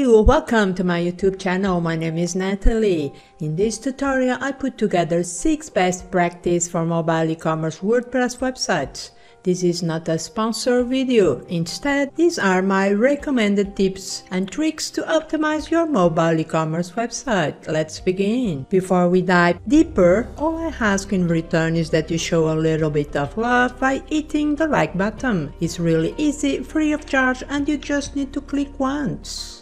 Hey, welcome to my YouTube channel. My name is Natalie. In this tutorial, I put together 6 best practices for mobile e-commerce WordPress websites. This is not a sponsored video. Instead, these are my recommended tips and tricks to optimize your mobile e-commerce website. Let's begin. Before we dive deeper, all I ask in return is that you show a little bit of love by hitting the like button. It's really easy, free of charge, and you just need to click once.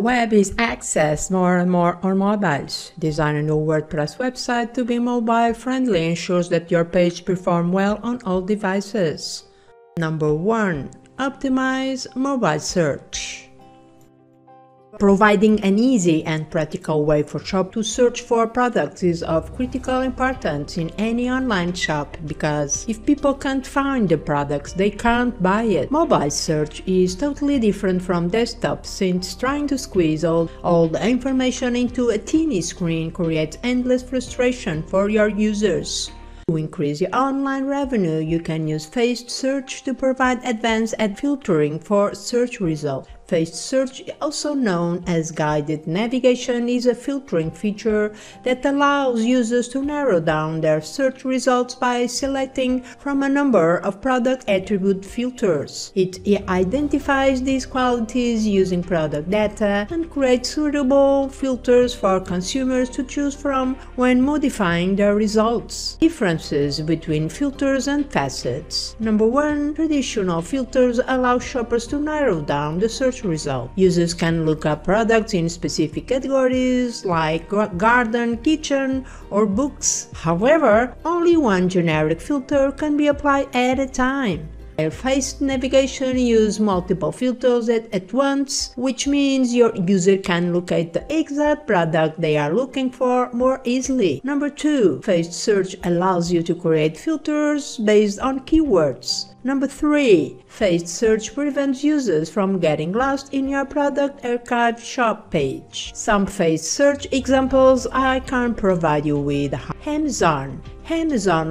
Web is accessed more and more on mobiles. Design a new WordPress website to be mobile friendly ensures that your page performs well on all devices. Number 1. Optimize mobile search. Providing an easy and practical way for shoppers to search for products is of critical importance in any online shop, because if people can't find the products, they can't buy it. Mobile search is totally different from desktop, since trying to squeeze all the information into a teeny screen creates endless frustration for your users. To increase your online revenue, you can use phased search to provide advanced ad filtering for search results. Phased search, also known as guided navigation, is a filtering feature that allows users to narrow down their search results by selecting from a number of product attribute filters. It identifies these qualities using product data and creates suitable filters for consumers to choose from when modifying their results. Differences between filters and facets. Number 1. Traditional filters allow shoppers to narrow down the search result. Users can look up products in specific categories like garden, kitchen, or books. However, only one generic filter can be applied at a time. Phased navigation uses multiple filters at once, which means your user can locate the exact product they are looking for more easily. Number 2. Phased search allows you to create filters based on keywords. Number 3. Phased search prevents users from getting lost in your product archive shop page. Some phased search examples I can provide you with. Hands-on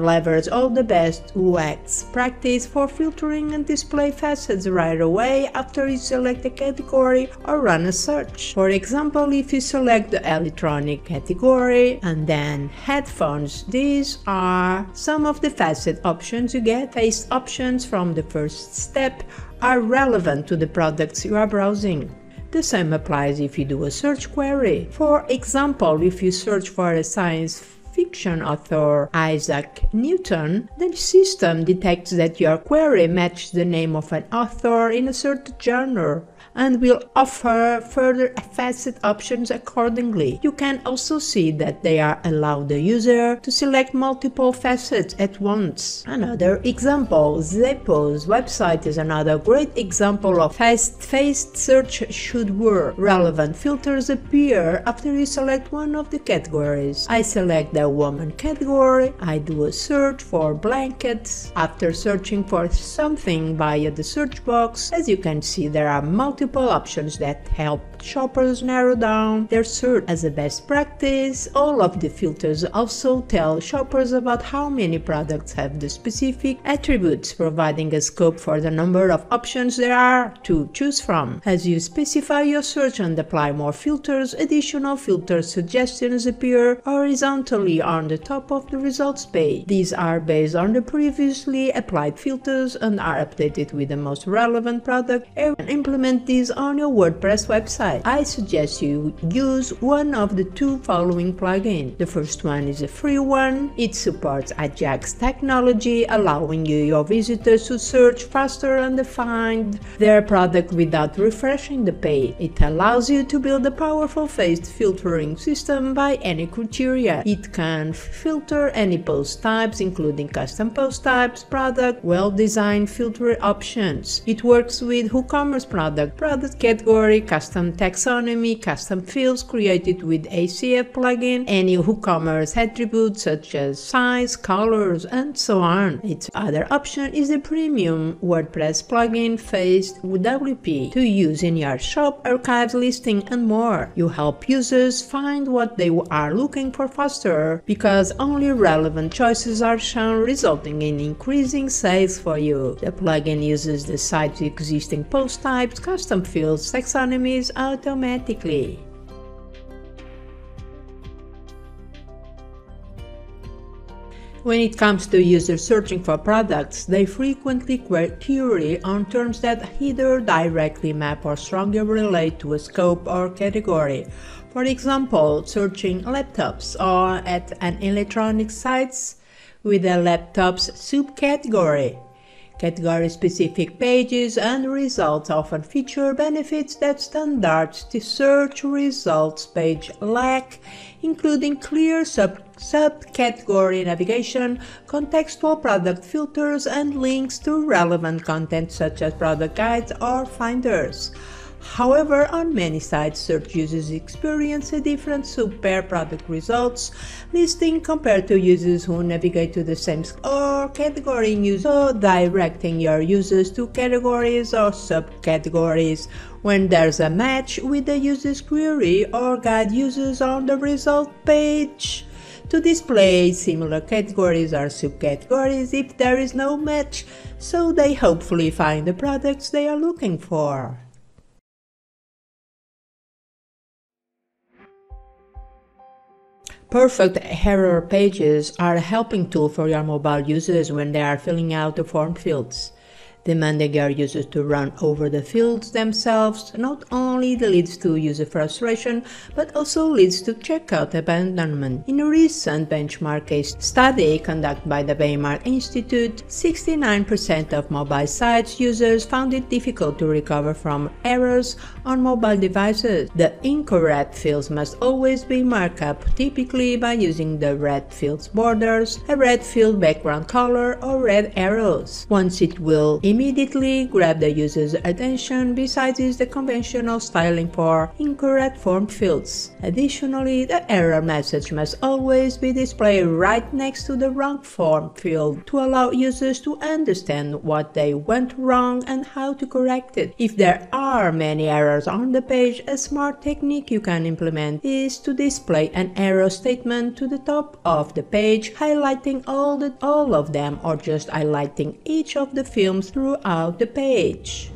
leverages all the best UX practice for filtering and display facets right away after you select a category or run a search. For example, if you select the electronic category and then headphones, these are some of the facet options you get. Phased options from the first step are relevant to the products you are browsing. The same applies if you do a search query. For example, if you search for a science fiction author Isaac Newton, the system detects that your query matches the name of an author in a certain genre and will offer further facet options accordingly. You can also see that they allow the user to select multiple facets at once. Another example, Zeppo's website is another great example of phased search should work. Relevant filters appear after you select one of the categories. I select the woman category, I do a search for blankets. After searching for something via the search box, as you can see, there are multiple options that help shoppers narrow down their search. As a best practice, all of the filters also tell shoppers about how many products have the specific attributes, providing a scope for the number of options there are to choose from. As you specify your search and apply more filters, additional filter suggestions appear horizontally on the top of the results page. These are based on the previously applied filters and are updated with the most relevant product, and implement these on your WordPress website. I suggest you use one of the 2 following plugins. The first one is a free one. It supports Ajax technology, allowing your visitors to search faster and find their product without refreshing the page. It allows you to build a powerful phased filtering system by any criteria. It can filter any post types, including custom post types, product, well-designed filter options. It works with WooCommerce product category, custom taxonomy, custom fields created with ACF plugin, any WooCommerce attributes such as size, colors, and so on. Its other option is the premium WordPress plugin Phased WP to use in your shop, archives, listing, and more. You help users find what they are looking for faster because only relevant choices are shown, resulting in increasing sales for you. The plugin uses the site's existing post types, custom custom fields taxonomies automatically. When it comes to users searching for products, they frequently query on terms that either directly map or strongly relate to a scope or category. For example, searching laptops or at an electronic sites with a laptops subcategory. Category-specific pages and results often feature benefits that standard search results page lack, including clear subcategory navigation, contextual product filters, and links to relevant content such as product guides or finders. However, on many sites, search users experience a different super product results listing compared to users who navigate to the same or category news, so directing your users to categories or subcategories when there's a match with the user's query, or guide users on the result page to display similar categories or subcategories if there is no match, so they hopefully find the products they are looking for. Perfect error pages are a helping tool for your mobile users when they are filling out the form fields. Demanding your users to run over the fields themselves not only leads to user frustration, but also leads to checkout abandonment. In a recent benchmark case study conducted by the Weimar Institute, 69% of mobile sites users found it difficult to recover from errors on mobile devices. The incorrect fields must always be marked up, typically by using the red fields borders, a red field background color, or red arrows. Once it will immediately grab the user's attention, besides the conventional styling for incorrect form fields. Additionally, the error message must always be displayed right next to the wrong form field to allow users to understand what they went wrong and how to correct it. If there are many errors on the page, a smart technique you can implement is to display an error statement to the top of the page, highlighting all of them, or just highlighting each of the fields throughout the page.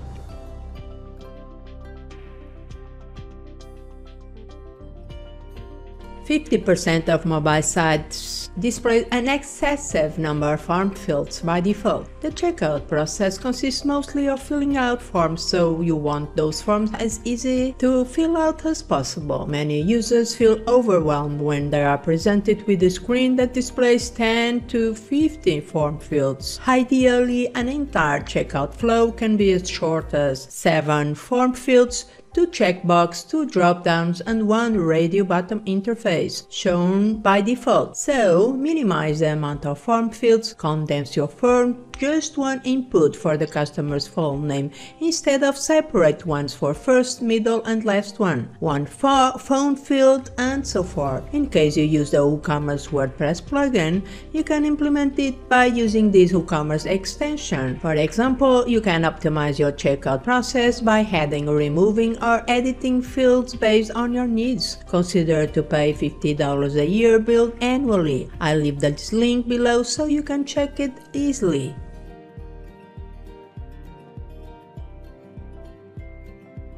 %50 of mobile sites display an excessive number of form fields by default. The checkout process consists mostly of filling out forms, so you want those forms as easy to fill out as possible. Many users feel overwhelmed when they are presented with a screen that displays 10 to 15 form fields. Ideally, an entire checkout flow can be as short as 7 form fields, 2 checkbox, 2 drop-downs, and 1 radio button interface, shown by default. So, minimize the amount of form fields, condense your form, just one input for the customer's full name, instead of separate ones for first, middle, and last one phone field, and so forth. In case you use the WooCommerce WordPress plugin, you can implement it by using this WooCommerce extension. For example, you can optimize your checkout process by adding or removing or editing fields based on your needs. Consider to pay $50 a year billed annually. I'll leave this link below so you can check it easily.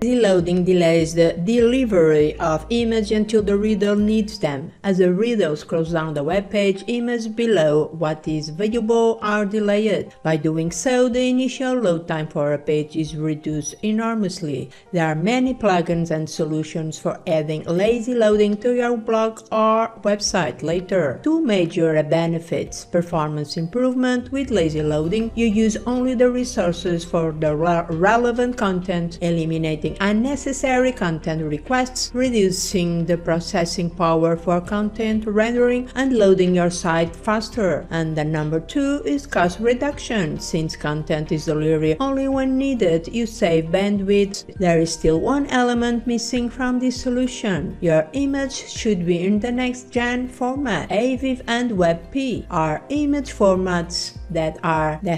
Lazy loading delays the delivery of images until the reader needs them. As the reader scrolls down the web page, images below what is viewable are delayed. By doing so, the initial load time for a page is reduced enormously. There are many plugins and solutions for adding lazy loading to your blog or website later. 2 major benefits: performance improvement. With lazy loading, you use only the resources for the relevant content, eliminating unnecessary content requests, reducing the processing power for content rendering, and loading your site faster. And the number 2 is cost reduction. Since content is delivered only when needed, you save bandwidth. There is still one element missing from this solution. Your image should be in the next-gen format. AVIF and WebP are image formats that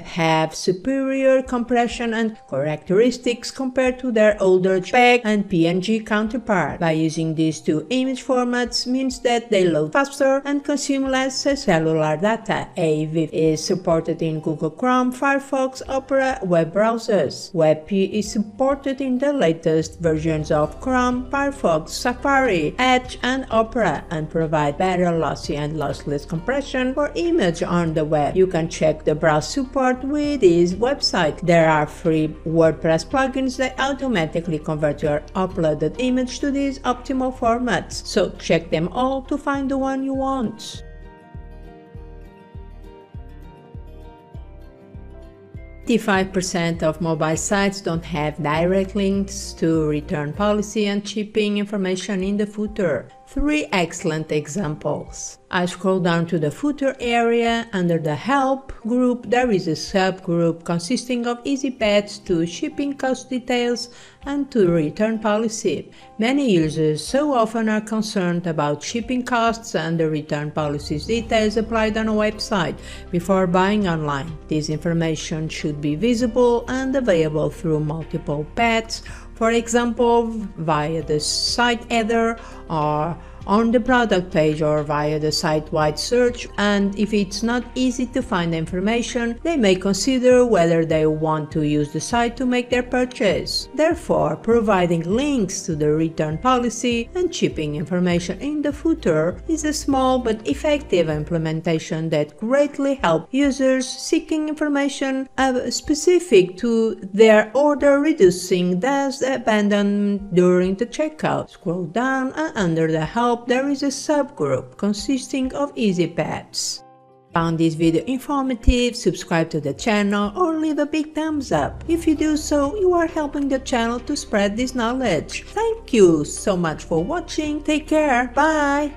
have superior compression and characteristics compared to their older JPEG and PNG counterpart. By using these two image formats means that they load faster and consume less cellular data. AVIF is supported in Google Chrome, Firefox, Opera web browsers. WebP is supported in the latest versions of Chrome, Firefox, Safari, Edge and Opera and provide better lossy and lossless compression for image on the web. You can check the browse support with this website. There are free WordPress plugins that automatically convert your uploaded image to these optimal formats, so check them all to find the one you want. 85% of mobile sites don't have direct links to return policy and shipping information in the footer. 3 excellent examples. I scroll down to the footer area. Under the Help group, there is a subgroup consisting of easy paths to shipping cost details and to return policy. Many users so often are concerned about shipping costs and the return policies details applied on a website before buying online. This information should be visible and available through multiple paths, for example, via the site header or on the product page or via the site-wide search, and if it's not easy to find information, they may consider whether they want to use the site to make their purchase. Therefore, providing links to the return policy and shipping information in the footer is a small but effective implementation that greatly helps users seeking information specific to their order, reducing thus abandonment during the checkout. Scroll down and under the Help there is a subgroup consisting of easy paths. Found this video informative? Subscribe to the channel or leave a big thumbs up. If you do so, you are helping the channel to spread this knowledge. Thank you so much for watching. Take care. Bye.